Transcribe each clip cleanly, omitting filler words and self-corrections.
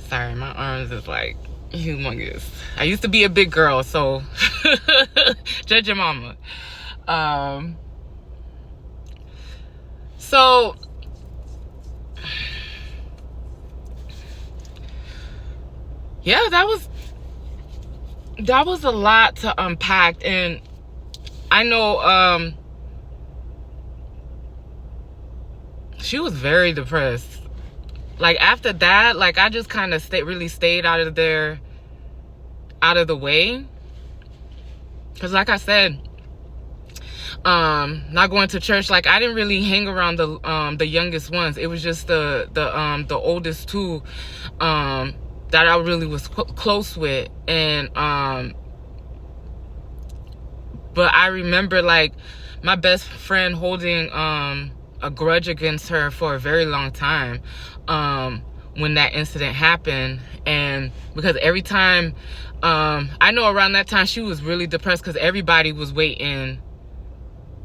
Sorry, my arms is like humongous. I used to be a big girl, so judge your mama. So yeah, that was a lot to unpack. And I know she was very depressed. Like after that, like I just kind of stayed out of the way, because like I said, not going to church, like I didn't really hang around the youngest ones. It was just the oldest two that I really was close with. And but I remember like my best friend holding a grudge against her for a very long time when that incident happened. And because every time I know around that time she was really depressed, because everybody was waiting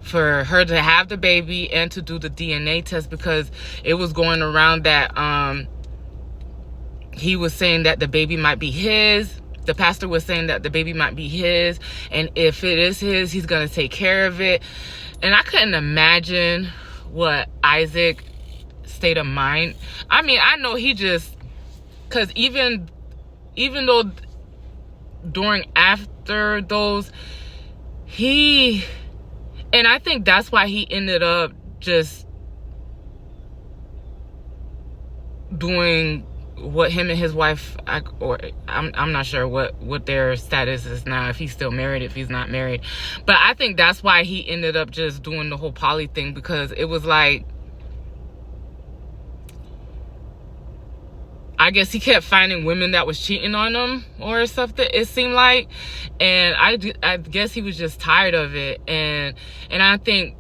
for her to have the baby and to do the DNA test, because it was going around that he was saying that the baby might be his. The pastor was saying that the baby might be his, and if it is his, he's going to take care of it. And I couldn't imagine what Isaac's state of mind. I mean, I know he just, because even though after those, and I think that's why he ended up just doing what him and his wife, I'm not sure what their status is now, if he's still married, if he's not married. But I think that's why he ended up just doing the whole poly thing, because it was like, I guess he kept finding women that was cheating on him or something, it seemed like. And I guess he was just tired of it. And I think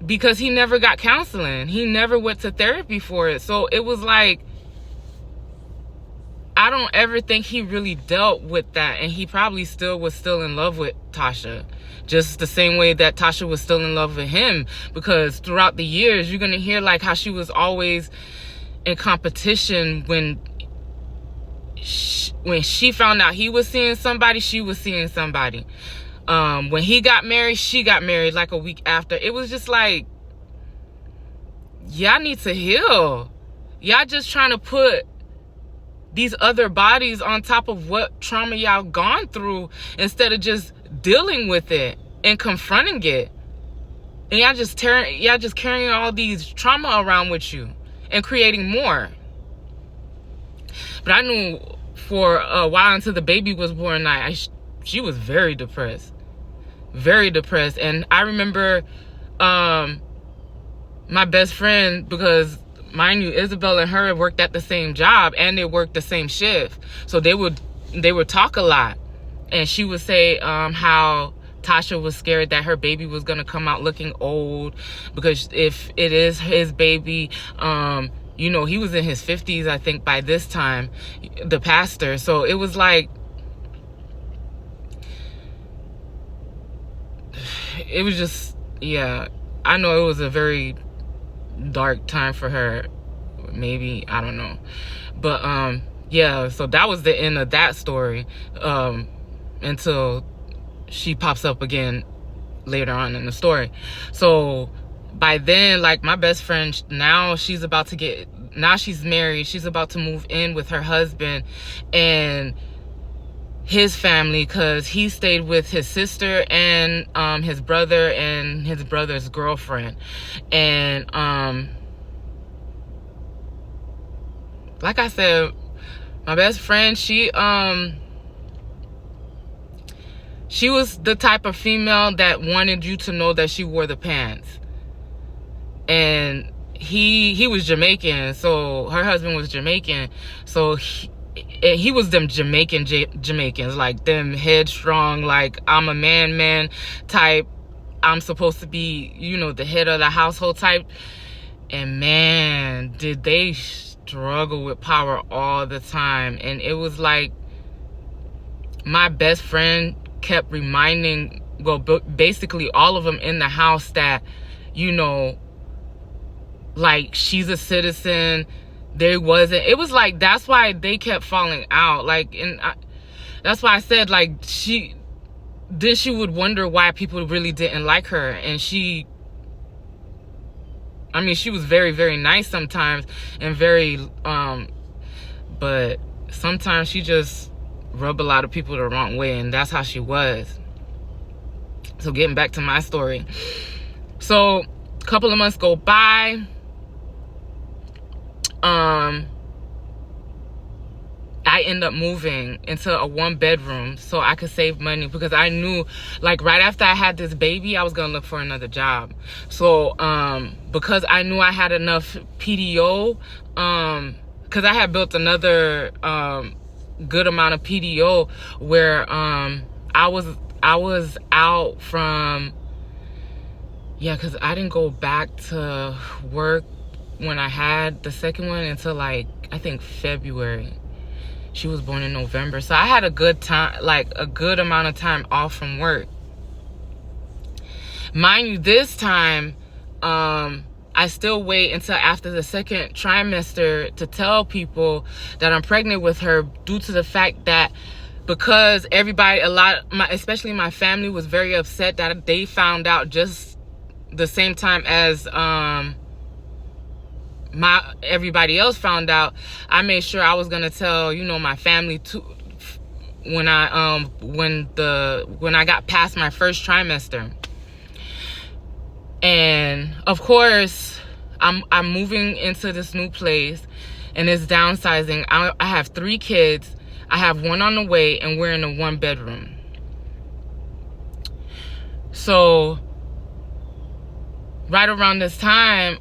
because he never got counseling, he never went to therapy for it. So it was like, I don't ever think he really dealt with that. And he probably was still in love with Tasha, just the same way that Tasha was still in love with him. Because throughout the years, you're going to hear like how she was always in competition. When she found out he was seeing somebody, she was seeing somebody. When he got married, she got married like a week after. It was just like, y'all need to heal. Y'all just trying to put these other bodies on top of what trauma y'all gone through, instead of just dealing with it and confronting it. And y'all just carrying all these trauma around with you and creating more. But I knew for a while, until the baby was born, she was very depressed. Very depressed. And I remember my best friend, because mind you, Isabel and her worked at the same job and they worked the same shift. So they would talk a lot. And she would say how Tasha was scared that her baby was going to come out looking old, because if it is his baby, he was in his 50s, I think, by this time, the pastor. So it was like, it was just, yeah, I know it was a very dark time for her, maybe, I don't know. But yeah, so that was the end of that story, until she pops up again later on in the story. So by then, like, my best friend, now she's married, she's about to move in with her husband and his family, because he stayed with his sister and his brother and his brother's girlfriend. And like I said, my best friend, she was the type of female that wanted you to know that she wore the pants. And he was Jamaican, so her husband was Jamaican, so he was them Jamaicans, like them headstrong, like I'm a man type, I'm supposed to be, the head of the household type. And man, did they struggle with power all the time. And it was like, my best friend kept reminding, basically all of them in the house, that, like she's a citizen. There wasn't. It was like, that's why they kept falling out. Like, and that's why I said, like, she would wonder why people really didn't like her. And she was very, very nice sometimes, and very but sometimes she just rubbed a lot of people the wrong way, and that's how she was. So getting back to my story, so a couple of months go by. I end up moving into a 1-bedroom so I could save money, because I knew, like, right after I had this baby, I was gonna look for another job. So because I knew I had enough PDO, because I had built another good amount of PDO where I was out from, because I didn't go back to work when I had the second one until, like, I think February. She was born in November. So I had a good time, like a good amount of time off from work. Mind you, this time, I still wait until after the second trimester to tell people that I'm pregnant with her, due to the fact that, because everybody, especially my family, was very upset that they found out just the same time as everybody else found out. I made sure I was gonna tell, my family too, when I got past my first trimester. And of course, I'm moving into this new place, and it's downsizing. I have 3 kids. I have 1 on the way, and we're in a 1-bedroom. So right around this time,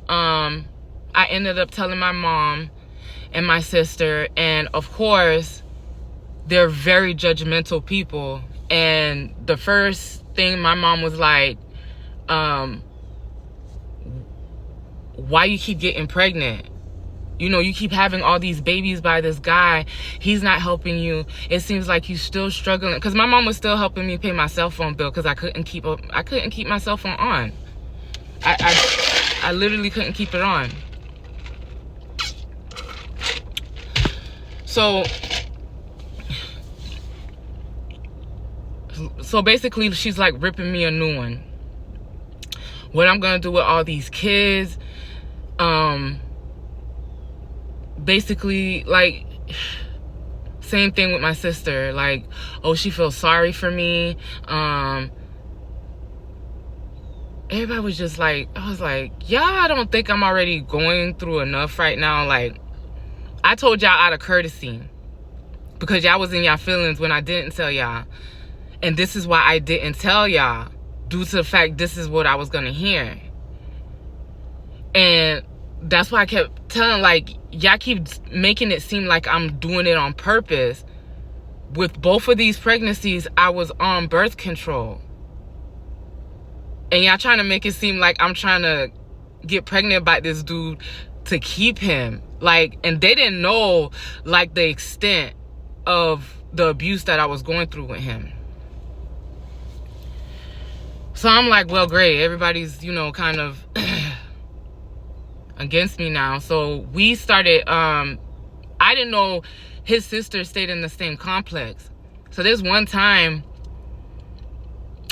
I ended up telling my mom and my sister, and of course, they're very judgmental people. And the first thing my mom was like, why you keep getting pregnant? You keep having all these babies by this guy. He's not helping you. It seems like you're still struggling. Because my mom was still helping me pay my cell phone bill, because I couldn't keep my cell phone on. I literally couldn't keep it on. So basically, she's like ripping me a new one. What I'm gonna do with all these kids? Basically, like, same thing with my sister. Like, oh, she feels sorry for me. Everybody was just like, I was like, I don't think I'm already going through enough right now. Like, I told y'all out of courtesy, because y'all was in y'all feelings when I didn't tell y'all. And this is why I didn't tell y'all, due to the fact this is what I was gonna hear. And that's why I kept telling, like, y'all keep making it seem like I'm doing it on purpose. With both of these pregnancies, I was on birth control. And y'all trying to make it seem like I'm trying to get pregnant by this dude to keep him. Like, and they didn't know, like, the extent of the abuse that I was going through with him. So I'm like, well, great. Everybody's, kind of against me now. So we started, I didn't know his sister stayed in the same complex. So there's one time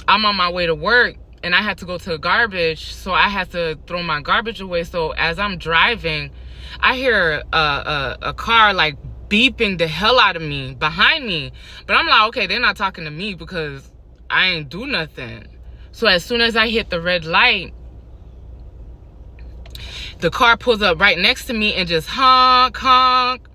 I'm on my way to work, and I had to go to the garbage, so I had to throw my garbage away. So as I'm driving, I hear a car, like, beeping the hell out of me behind me. But I'm like, okay, they're not talking to me because I ain't do nothing. So as soon as I hit the red light, the car pulls up right next to me and just honk, honk.